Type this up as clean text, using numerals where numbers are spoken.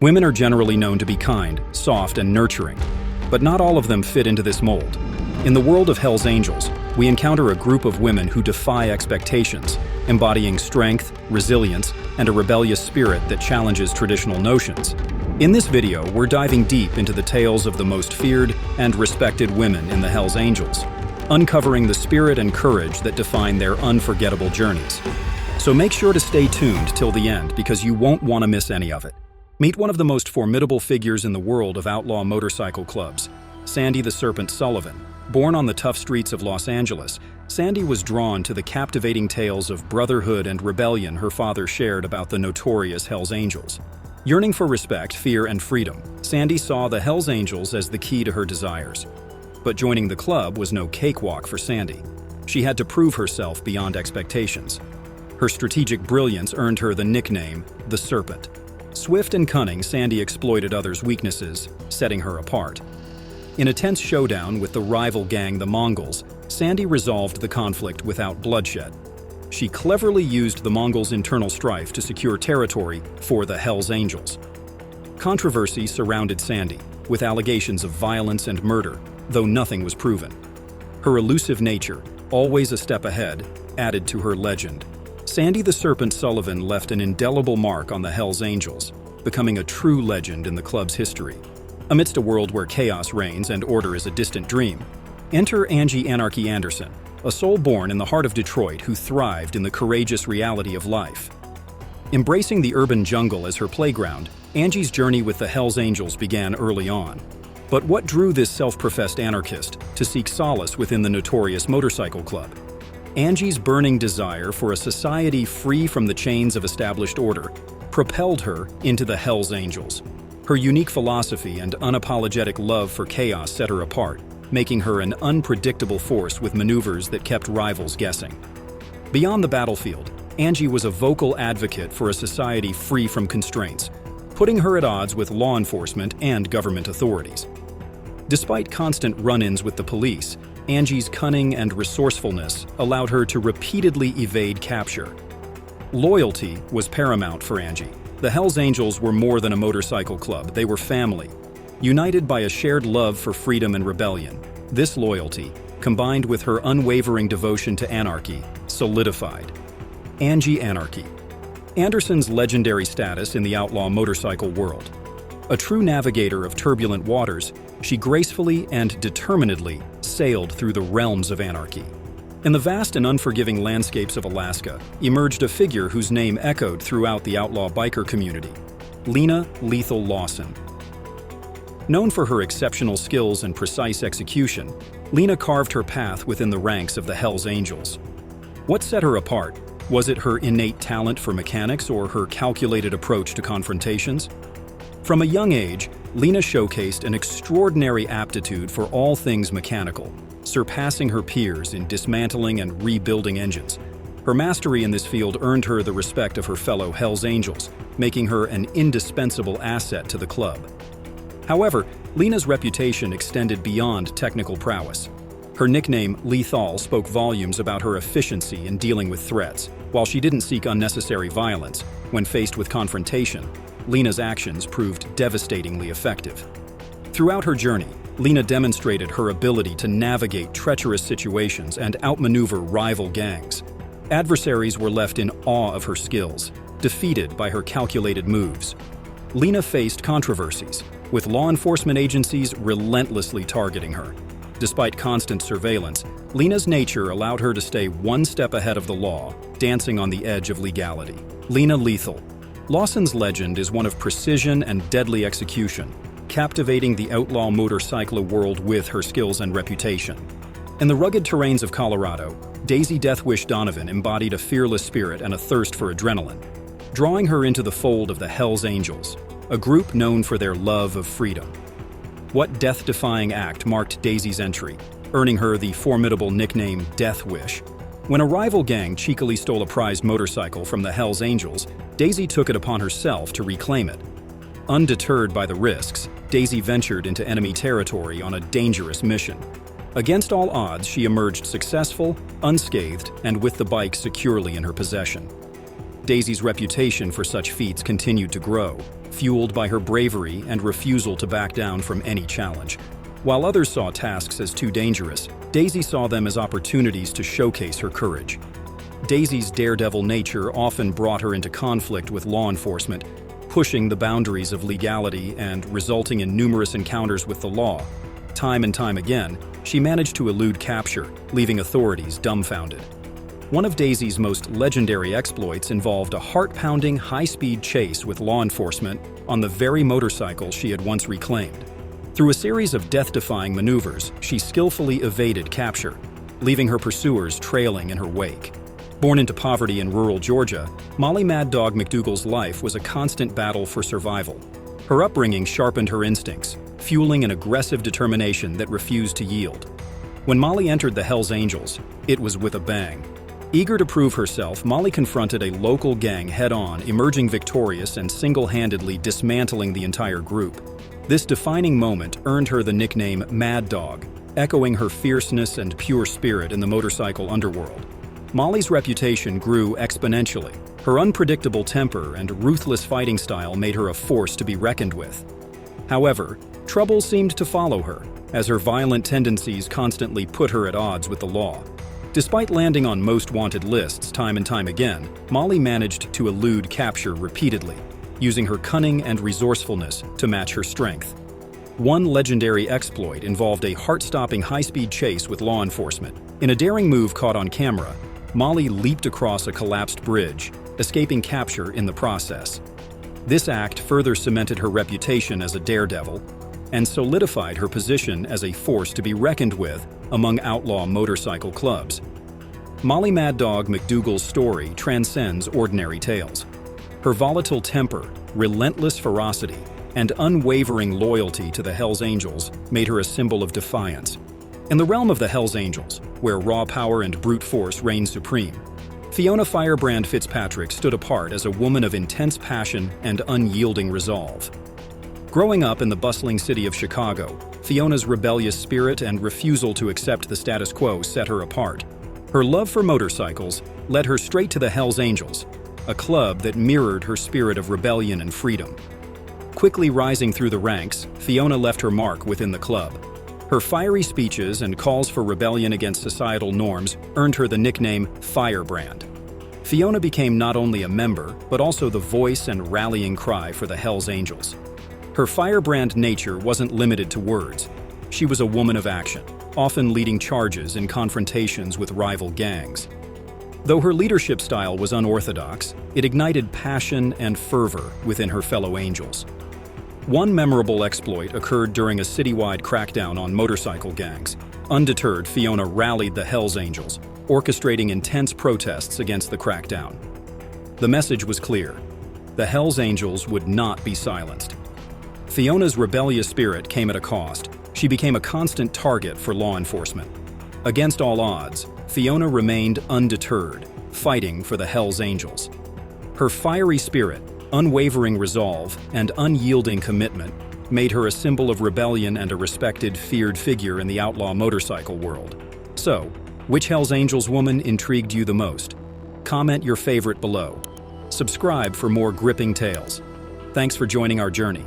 Women are generally known to be kind, soft, and nurturing, but not all of them fit into this mold. In the world of Hell's Angels, we encounter a group of women who defy expectations, embodying strength, resilience, and a rebellious spirit that challenges traditional notions. In this video, we're diving deep into the tales of the most feared and respected women in the Hell's Angels, uncovering the spirit and courage that define their unforgettable journeys. So make sure to stay tuned till the end because you won't want to miss any of it. Meet one of the most formidable figures in the world of outlaw motorcycle clubs, Sandy the Serpent Sullivan. Born on the tough streets of Los Angeles, Sandy was drawn to the captivating tales of brotherhood and rebellion her father shared about the notorious Hell's Angels. Yearning for respect, fear, and freedom, Sandy saw the Hell's Angels as the key to her desires. But joining the club was no cakewalk for Sandy. She had to prove herself beyond expectations. Her strategic brilliance earned her the nickname, the Serpent. Swift and cunning, Sandy exploited others' weaknesses, setting her apart. In a tense showdown with the rival gang, the Mongols, Sandy resolved the conflict without bloodshed. She cleverly used the Mongols' internal strife to secure territory for the Hell's Angels. Controversy surrounded Sandy, with allegations of violence and murder, though nothing was proven. Her elusive nature, always a step ahead, added to her legend. Sandy the Serpent Sullivan left an indelible mark on the Hell's Angels, becoming a true legend in the club's history. Amidst a world where chaos reigns and order is a distant dream, enter Angie Anarchy Anderson, a soul born in the heart of Detroit who thrived in the courageous reality of life. Embracing the urban jungle as her playground, Angie's journey with the Hell's Angels began early on. But what drew this self-professed anarchist to seek solace within the notorious motorcycle club? Angie's burning desire for a society free from the chains of established order propelled her into the Hell's Angels. Her unique philosophy and unapologetic love for chaos set her apart, making her an unpredictable force with maneuvers that kept rivals guessing. Beyond the battlefield, Angie was a vocal advocate for a society free from constraints, putting her at odds with law enforcement and government authorities. Despite constant run-ins with the police, Angie's cunning and resourcefulness allowed her to repeatedly evade capture. Loyalty was paramount for Angie. The Hell's Angels were more than a motorcycle club, they were family. United by a shared love for freedom and rebellion, this loyalty, combined with her unwavering devotion to anarchy, solidified Angie Anarchy. Anderson's legendary status in the outlaw motorcycle world. A true navigator of turbulent waters, she gracefully and determinedly sailed through the realms of anarchy. In the vast and unforgiving landscapes of Alaska emerged a figure whose name echoed throughout the outlaw biker community, Lena Lethal Lawson. Known for her exceptional skills and precise execution, Lena carved her path within the ranks of the Hell's Angels. What set her apart? Was it her innate talent for mechanics or her calculated approach to confrontations? From a young age, Lena showcased an extraordinary aptitude for all things mechanical, surpassing her peers in dismantling and rebuilding engines. Her mastery in this field earned her the respect of her fellow Hell's Angels, making her an indispensable asset to the club. However, Lena's reputation extended beyond technical prowess. Her nickname, Lethal, spoke volumes about her efficiency in dealing with threats. While she didn't seek unnecessary violence, when faced with confrontation, Lena's actions proved devastatingly effective. Throughout her journey, Lena demonstrated her ability to navigate treacherous situations and outmaneuver rival gangs. Adversaries were left in awe of her skills, defeated by her calculated moves. Lena faced controversies, with law enforcement agencies relentlessly targeting her. Despite constant surveillance, Lena's nature allowed her to stay one step ahead of the law, dancing on the edge of legality. Lena Lethal. Lawson's legend is one of precision and deadly execution, captivating the outlaw motorcycle world with her skills and reputation. In the rugged terrains of Colorado, Daisy Deathwish Donovan embodied a fearless spirit and a thirst for adrenaline, drawing her into the fold of the Hell's Angels, a group known for their love of freedom. What death-defying act marked Daisy's entry, earning her the formidable nickname Death Wish? When a rival gang cheekily stole a prized motorcycle from the Hell's Angels, Daisy took it upon herself to reclaim it. Undeterred by the risks, Daisy ventured into enemy territory on a dangerous mission. Against all odds, she emerged successful, unscathed, and with the bike securely in her possession. Daisy's reputation for such feats continued to grow, fueled by her bravery and refusal to back down from any challenge. While others saw tasks as too dangerous, Daisy saw them as opportunities to showcase her courage. Daisy's daredevil nature often brought her into conflict with law enforcement, pushing the boundaries of legality and resulting in numerous encounters with the law. Time and time again, she managed to elude capture, leaving authorities dumbfounded. One of Daisy's most legendary exploits involved a heart-pounding, high-speed chase with law enforcement on the very motorcycle she had once reclaimed. Through a series of death-defying maneuvers, she skillfully evaded capture, leaving her pursuers trailing in her wake. Born into poverty in rural Georgia, Molly Mad Dog McDougal's life was a constant battle for survival. Her upbringing sharpened her instincts, fueling an aggressive determination that refused to yield. When Molly entered the Hells Angels, it was with a bang. Eager to prove herself, Molly confronted a local gang head-on, emerging victorious and single-handedly dismantling the entire group. This defining moment earned her the nickname Mad Dog, echoing her fierceness and pure spirit in the motorcycle underworld. Molly's reputation grew exponentially. Her unpredictable temper and ruthless fighting style made her a force to be reckoned with. However, trouble seemed to follow her, as her violent tendencies constantly put her at odds with the law. Despite landing on most wanted lists time and time again, Molly managed to elude capture repeatedly, using her cunning and resourcefulness to match her strength. One legendary exploit involved a heart-stopping high-speed chase with law enforcement. In a daring move caught on camera, Molly leaped across a collapsed bridge, escaping capture in the process. This act further cemented her reputation as a daredevil and solidified her position as a force to be reckoned with among outlaw motorcycle clubs. Molly Mad Dog McDougal's story transcends ordinary tales. Her volatile temper, relentless ferocity, and unwavering loyalty to the Hells Angels made her a symbol of defiance. In the realm of the Hells Angels, where raw power and brute force reign supreme, Fiona Firebrand Fitzpatrick stood apart as a woman of intense passion and unyielding resolve. Growing up in the bustling city of Chicago, Fiona's rebellious spirit and refusal to accept the status quo set her apart. Her love for motorcycles led her straight to the Hells Angels, a club that mirrored her spirit of rebellion and freedom. Quickly rising through the ranks, Fiona left her mark within the club. Her fiery speeches and calls for rebellion against societal norms earned her the nickname Firebrand. Fiona became not only a member, but also the voice and rallying cry for the Hells Angels. Her firebrand nature wasn't limited to words. She was a woman of action, often leading charges in confrontations with rival gangs. Though her leadership style was unorthodox, it ignited passion and fervor within her fellow angels. One memorable exploit occurred during a citywide crackdown on motorcycle gangs. Undeterred, Fiona rallied the Hells Angels, orchestrating intense protests against the crackdown. The message was clear: the Hells Angels would not be silenced. Fiona's rebellious spirit came at a cost. She became a constant target for law enforcement. Against all odds, Fiona remained undeterred, fighting for the Hells Angels. Her fiery spirit, unwavering resolve, and unyielding commitment made her a symbol of rebellion and a respected, feared figure in the outlaw motorcycle world. So, which Hells Angels woman intrigued you the most? Comment your favorite below. Subscribe for more gripping tales. Thanks for joining our journey.